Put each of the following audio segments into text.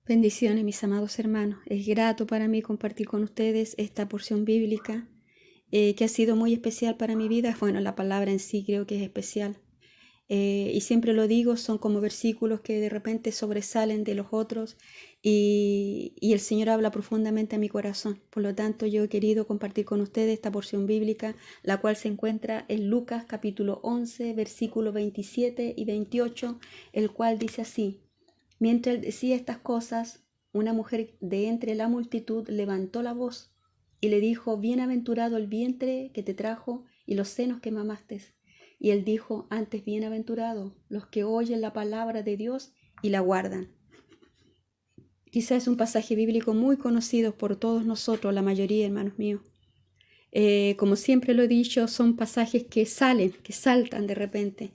Bendiciones, mis amados hermanos. Es grato para mí compartir con ustedes esta porción bíblica que ha sido muy especial para mi vida. Bueno, la palabra en sí creo que es especial. Y siempre lo digo, son como versículos que de repente sobresalen de los otros y el Señor habla profundamente a mi corazón. Por lo tanto, yo he querido compartir con ustedes esta porción bíblica, la cual se encuentra en Lucas capítulo 11, versículos 27 y 28, el cual dice así: Mientras él decía estas cosas, una mujer de entre la multitud levantó la voz y le dijo: Bienaventurado el vientre que te trajo y los senos que mamaste. Y él dijo: Antes bienaventurado los que oyen la palabra de Dios y la guardan. Quizás es un pasaje bíblico muy conocido por todos nosotros, la mayoría, hermanos míos. Como siempre lo he dicho, son pasajes que saltan de repente.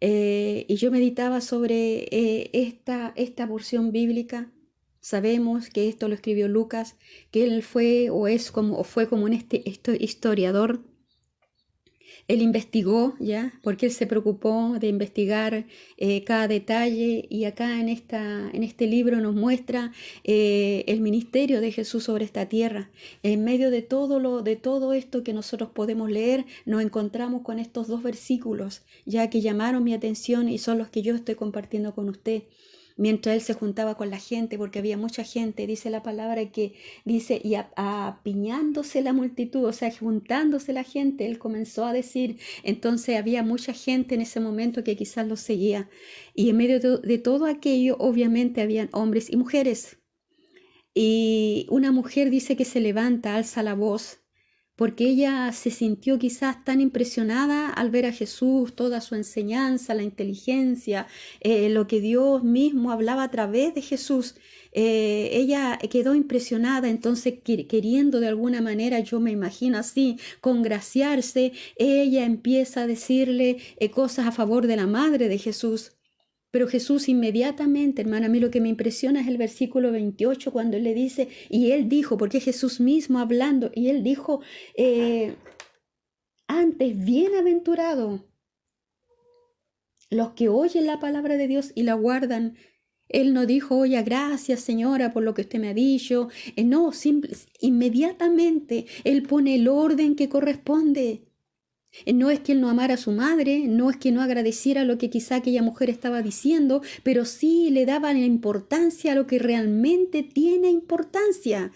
Y yo meditaba sobre esta porción bíblica. Sabemos que esto lo escribió Lucas, que él fue como un historiador. Él investigó, ¿ya? Porque él se preocupó de investigar cada detalle, y acá en este libro nos muestra el ministerio de Jesús sobre esta tierra. En medio de todo esto que nosotros podemos leer, nos encontramos con estos dos versículos, ya que llamaron mi atención y son los que yo estoy compartiendo con usted. Mientras él se juntaba con la gente, porque había mucha gente, dice la palabra que dice, y apiñándose la multitud, o sea, juntándose la gente, él comenzó a decir. Entonces había mucha gente en ese momento que quizás lo seguía. Y en medio de todo aquello, obviamente, habían hombres y mujeres. Y una mujer dice que se levanta, alza la voz, porque ella se sintió quizás tan impresionada al ver a Jesús, toda su enseñanza, la inteligencia, lo que Dios mismo hablaba a través de Jesús. Ella quedó impresionada, entonces queriendo de alguna manera, yo me imagino así, congraciarse, ella empieza a decirle cosas a favor de la madre de Jesús. Pero Jesús inmediatamente, hermana, a mí lo que me impresiona es el versículo 28, cuando él le dice, y él dijo, porque Jesús mismo hablando, y él dijo, antes, bienaventurado los que oyen la palabra de Dios y la guardan. Él no dijo: oye, gracias señora por lo que usted me ha dicho. No, inmediatamente él pone el orden que corresponde. No es que él no amara a su madre, no es que no agradeciera lo que quizá aquella mujer estaba diciendo, pero sí le daba la importancia a lo que realmente tiene importancia.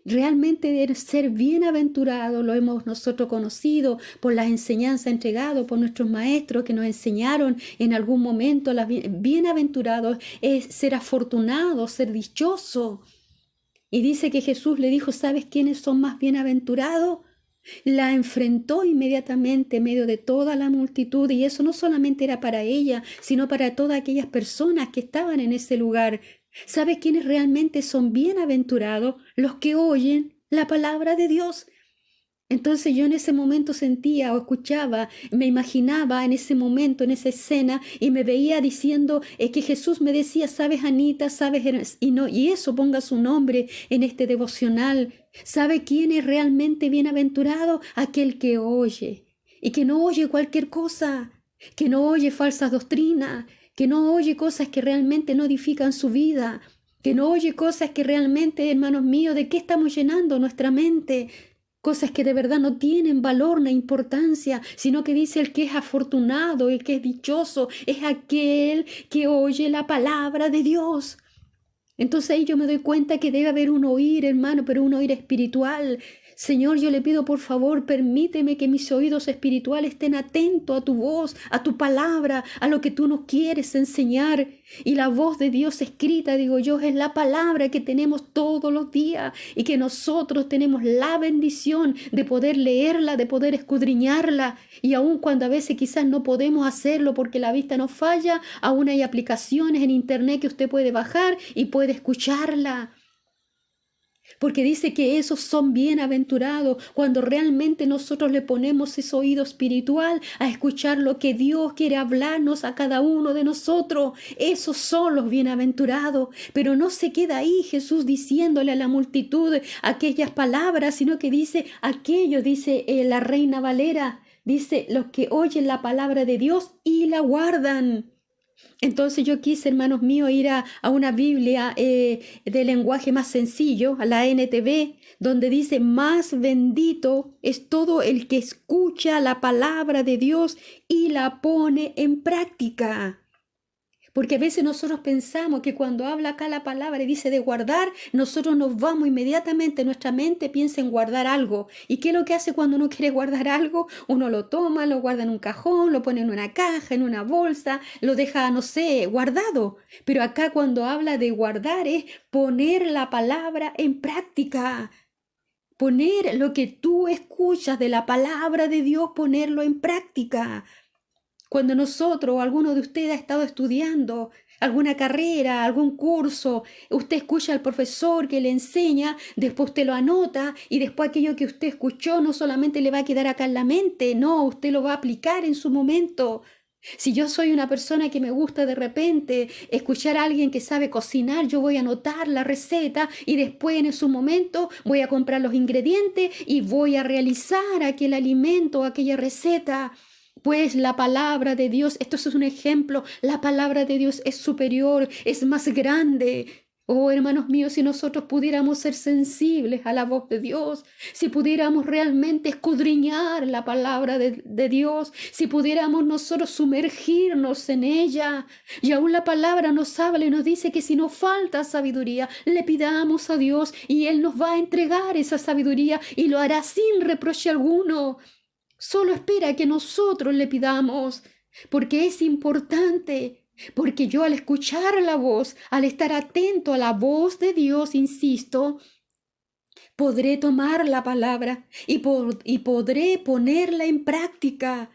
Realmente de ser bienaventurado lo hemos nosotros conocido por las enseñanzas entregadas por nuestros maestros que nos enseñaron en algún momento. Bienaventurado es ser afortunado, ser dichoso. Y dice que Jesús le dijo: ¿sabes quiénes son más bienaventurados? La enfrentó inmediatamente en medio de toda la multitud, y eso no solamente era para ella, sino para todas aquellas personas que estaban en ese lugar. ¿Sabes quiénes realmente son bienaventurados? Los que oyen la palabra de Dios. Entonces yo en ese momento sentía o escuchaba, me imaginaba en ese momento, en esa escena, y me veía diciendo que Jesús me decía: sabes, Anita, sabes, y eso ponga su nombre en este devocional. ¿Sabe quién es realmente bienaventurado? Aquel que oye, y que no oye cualquier cosa, que no oye falsas doctrinas, que no oye cosas que realmente no edifican su vida, que no oye cosas que realmente, hermanos míos, ¿de qué estamos llenando nuestra mente? Cosas que de verdad no tienen valor ni importancia, sino que dice: el que es afortunado, el que es dichoso, es aquel que oye la palabra de Dios. Entonces ahí yo me doy cuenta que debe haber un oír, hermano, pero un oír espiritual. Señor, yo le pido por favor, permíteme que mis oídos espirituales estén atentos a tu voz, a tu palabra, a lo que tú nos quieres enseñar. Y la voz de Dios escrita, digo yo, es la palabra que tenemos todos los días, y que nosotros tenemos la bendición de poder leerla, de poder escudriñarla. Y aun cuando a veces quizás no podemos hacerlo porque la vista nos falla, aún hay aplicaciones en internet que usted puede bajar y puede escucharla. Porque dice que esos son bienaventurados cuando realmente nosotros le ponemos ese oído espiritual a escuchar lo que Dios quiere hablarnos a cada uno de nosotros. Esos son los bienaventurados. Pero no se queda ahí Jesús diciéndole a la multitud aquellas palabras, sino que dice aquello, dice la Reina Valera, dice: los que oyen la palabra de Dios y la guardan. Entonces yo quise, hermanos míos, ir a una Biblia de lenguaje más sencillo, a la NTV, donde dice, más bendito es todo el que escucha la palabra de Dios y la pone en práctica. Porque a veces nosotros pensamos que cuando habla acá la palabra y dice de guardar, nosotros nos vamos inmediatamente, nuestra mente piensa en guardar algo. ¿Y qué es lo que hace cuando uno quiere guardar algo? Uno lo toma, lo guarda en un cajón, lo pone en una caja, en una bolsa, lo deja, no sé, guardado. Pero acá cuando habla de guardar es poner la palabra en práctica. Poner lo que tú escuchas de la palabra de Dios, ponerlo en práctica. Cuando nosotros o alguno de ustedes ha estado estudiando alguna carrera, algún curso, usted escucha al profesor que le enseña, después usted lo anota y después aquello que usted escuchó no solamente le va a quedar acá en la mente, no, usted lo va a aplicar en su momento. Si yo soy una persona que me gusta de repente escuchar a alguien que sabe cocinar, yo voy a anotar la receta y después en su momento voy a comprar los ingredientes y voy a realizar aquel alimento, aquella receta. Pues la palabra de Dios, esto es un ejemplo, la palabra de Dios es superior, es más grande. Oh, hermanos míos, si nosotros pudiéramos ser sensibles a la voz de Dios, si pudiéramos realmente escudriñar la palabra de Dios, si pudiéramos nosotros sumergirnos en ella, y aún la palabra nos habla y nos dice que si nos falta sabiduría, le pidamos a Dios y Él nos va a entregar esa sabiduría y lo hará sin reproche alguno. Solo espera que nosotros le pidamos, porque es importante, porque yo al escuchar la voz, al estar atento a la voz de Dios, insisto, podré tomar la palabra y podré ponerla en práctica.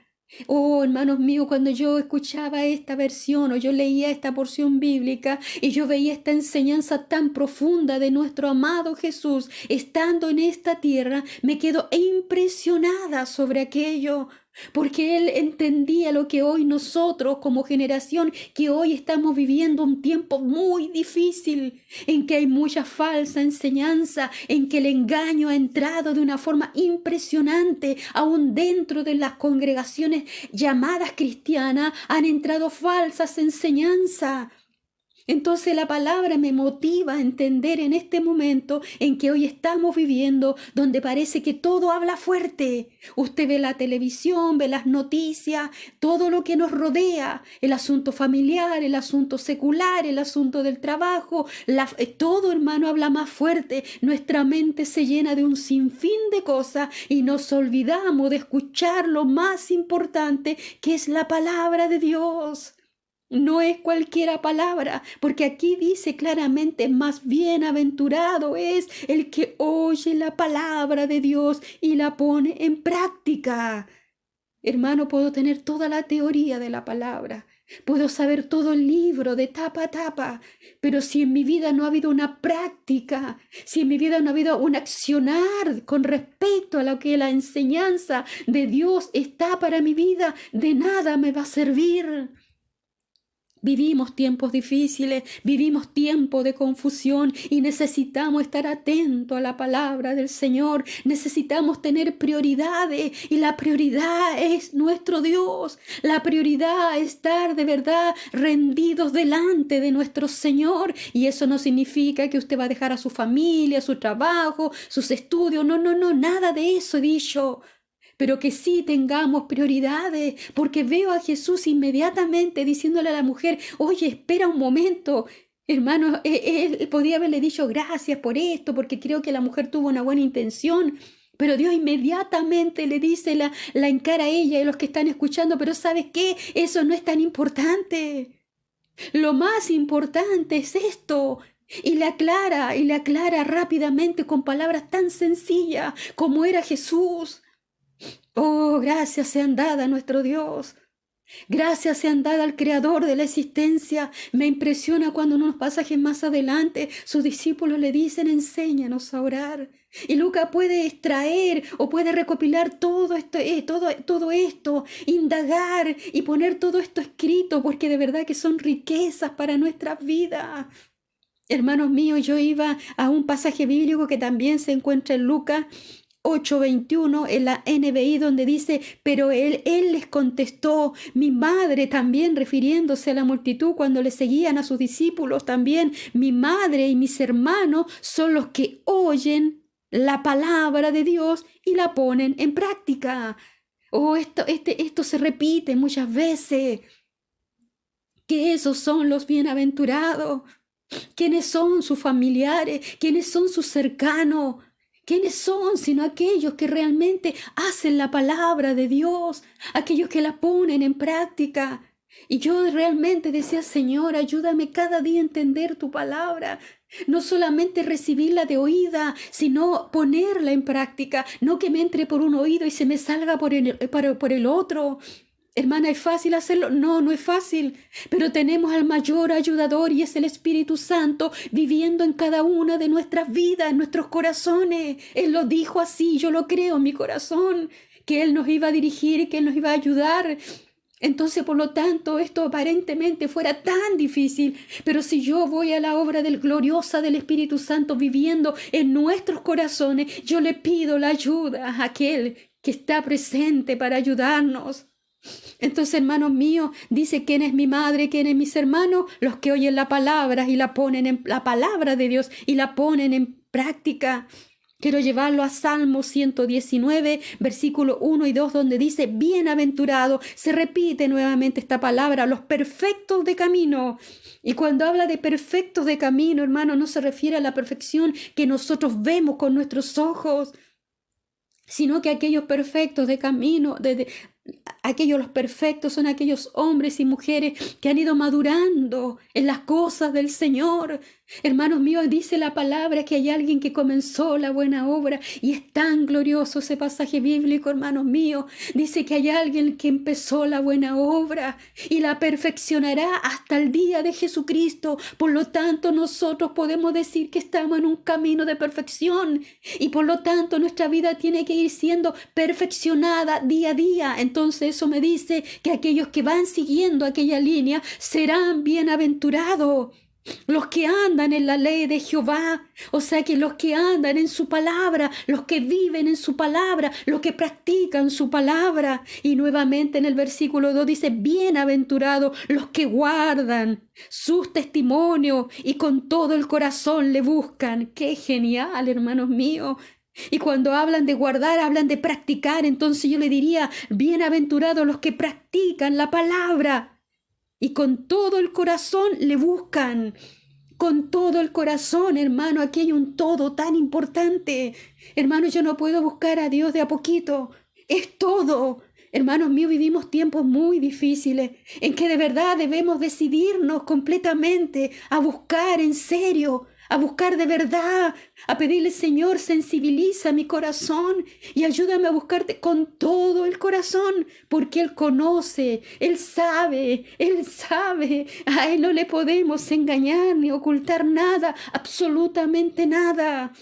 Oh, hermanos míos, cuando yo escuchaba esta versión o yo leía esta porción bíblica y yo veía esta enseñanza tan profunda de nuestro amado Jesús estando en esta tierra, me quedo impresionada sobre aquello. Porque Él entendía lo que hoy nosotros como generación, que hoy estamos viviendo un tiempo muy difícil, en que hay mucha falsa enseñanza, en que el engaño ha entrado de una forma impresionante, aún dentro de las congregaciones llamadas cristianas, han entrado falsas enseñanzas. Entonces la palabra me motiva a entender en este momento en que hoy estamos viviendo, donde parece que todo habla fuerte. Usted ve la televisión, ve las noticias, todo lo que nos rodea, el asunto familiar, el asunto secular, el asunto del trabajo, todo, hermano, habla más fuerte. Nuestra mente se llena de un sinfín de cosas y nos olvidamos de escuchar lo más importante, que es la palabra de Dios. No es cualquiera palabra, porque aquí dice claramente, más bienaventurado es el que oye la palabra de Dios y la pone en práctica. Hermano, puedo tener toda la teoría de la palabra, puedo saber todo el libro de tapa a tapa, pero si en mi vida no ha habido una práctica, si en mi vida no ha habido un accionar con respecto a lo que la enseñanza de Dios está para mi vida, de nada me va a servir. Vivimos tiempos difíciles, vivimos tiempos de confusión y necesitamos estar atentos a la palabra del Señor. Necesitamos tener prioridades y la prioridad es nuestro Dios. La prioridad es estar de verdad rendidos delante de nuestro Señor. Y eso no significa que usted va a dejar a su familia, su trabajo, sus estudios. No, nada de eso he dicho. Pero que sí tengamos prioridades, porque veo a Jesús inmediatamente diciéndole a la mujer, oye, espera un momento. Hermano, él podía haberle dicho gracias por esto, porque creo que la mujer tuvo una buena intención. Pero Dios inmediatamente le dice, la encara a ella y a los que están escuchando, pero ¿sabes qué? Eso no es tan importante. Lo más importante es esto. Y le aclara rápidamente con palabras tan sencillas como era Jesús. Oh, gracias sean dadas a nuestro Dios. Gracias sean dadas al Creador de la existencia. Me impresiona cuando en unos pasajes más adelante sus discípulos le dicen, enséñanos a orar. Y Lucas puede extraer o puede recopilar todo esto, indagar y poner todo esto escrito, porque de verdad que son riquezas para nuestras vidas. Hermanos míos, yo iba a un pasaje bíblico que también se encuentra en Lucas, 8:21 en la NBI, donde dice, pero él les contestó, mi madre también, refiriéndose a la multitud cuando le seguían a sus discípulos también, mi madre y mis hermanos son los que oyen la palabra de Dios y la ponen en práctica. Esto se repite muchas veces, que esos son los bienaventurados. ¿Quiénes son sus familiares? ¿Quiénes son sus cercanos? ¿Quiénes son sino aquellos que realmente hacen la palabra de Dios? Aquellos que la ponen en práctica. Y yo realmente decía, Señor, ayúdame cada día a entender tu palabra. No solamente recibirla de oída, sino ponerla en práctica. No que me entre por un oído y se me salga por el otro. Hermana, ¿es fácil hacerlo? No, no es fácil, pero tenemos al mayor ayudador y es el Espíritu Santo viviendo en cada una de nuestras vidas, en nuestros corazones. Él lo dijo así, yo lo creo en mi corazón, que Él nos iba a dirigir y que Él nos iba a ayudar. Entonces, por lo tanto, esto aparentemente fuera tan difícil, pero si yo voy a la obra gloriosa del Espíritu Santo viviendo en nuestros corazones, yo le pido la ayuda a aquel que está presente para ayudarnos. Entonces, hermanos míos, dice, ¿quién es mi madre? ¿Quién es mis hermanos? Los que oyen la palabra y la ponen en la palabra de Dios y la ponen en práctica. Quiero llevarlo a Salmo 119, versículo 1 y 2, donde dice, bienaventurado. Se repite nuevamente esta palabra, los perfectos de camino. Y cuando habla de perfectos de camino, hermano, no se refiere a la perfección que nosotros vemos con nuestros ojos, sino que aquellos perfectos de camino, aquellos los perfectos son aquellos hombres y mujeres que han ido madurando en las cosas del Señor. Hermanos míos, dice la palabra que hay alguien que comenzó la buena obra y es tan glorioso ese pasaje bíblico, hermanos míos. Dice que hay alguien que empezó la buena obra y la perfeccionará hasta el día de Jesucristo. Por lo tanto, nosotros podemos decir que estamos en un camino de perfección y por lo tanto nuestra vida tiene que ir siendo perfeccionada día a día. Entonces eso me dice que aquellos que van siguiendo aquella línea serán bienaventurados. Los que andan en la ley de Jehová, o sea que los que andan en su palabra, los que viven en su palabra, los que practican su palabra. Y nuevamente en el versículo 2 dice, bienaventurados los que guardan sus testimonios y con todo el corazón le buscan. ¡Qué genial, hermanos míos! Y cuando hablan de guardar, hablan de practicar. Entonces yo le diría, bienaventurados los que practican la palabra y con todo el corazón le buscan. Con todo el corazón, hermano, aquí hay un todo tan importante. Hermano, yo no puedo buscar a Dios de a poquito. Es todo. Hermanos míos, vivimos tiempos muy difíciles en que de verdad debemos decidirnos completamente a buscar en serio, a buscar de verdad, a pedirle, Señor, sensibiliza mi corazón y ayúdame a buscarte con todo el corazón, porque Él conoce, Él sabe, a Él no le podemos engañar ni ocultar nada, absolutamente nada.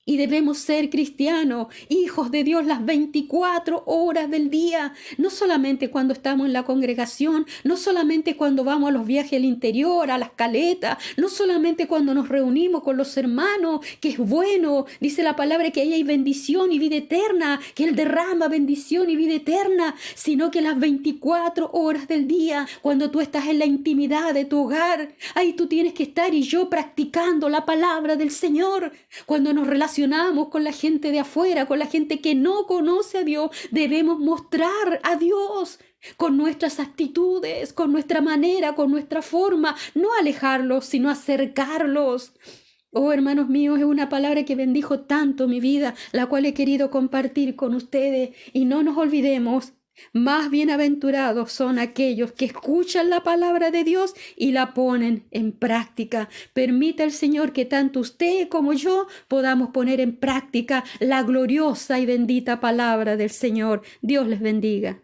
Y debemos ser cristianos, hijos de Dios las 24 horas del día, no solamente cuando estamos en la congregación, no solamente cuando vamos a los viajes al interior, a las caletas, no solamente cuando nos reunimos con los hermanos, que es bueno, dice la palabra que ahí hay bendición y vida eterna, que Él derrama bendición y vida eterna, sino que las 24 horas del día, cuando tú estás en la intimidad de tu hogar, ahí tú tienes que estar y yo practicando la palabra del Señor. Cuando nos relacionamos con la gente de afuera, con la gente que no conoce a Dios, debemos mostrar a Dios con nuestras actitudes, con nuestra manera, con nuestra forma, no alejarlos, sino acercarlos. Oh, hermanos míos, es una palabra que bendijo tanto mi vida, la cual he querido compartir con ustedes. Y no nos olvidemos, más bienaventurados son aquellos que escuchan la palabra de Dios y la ponen en práctica. Permita el Señor que tanto usted como yo podamos poner en práctica la gloriosa y bendita palabra del Señor. Dios les bendiga.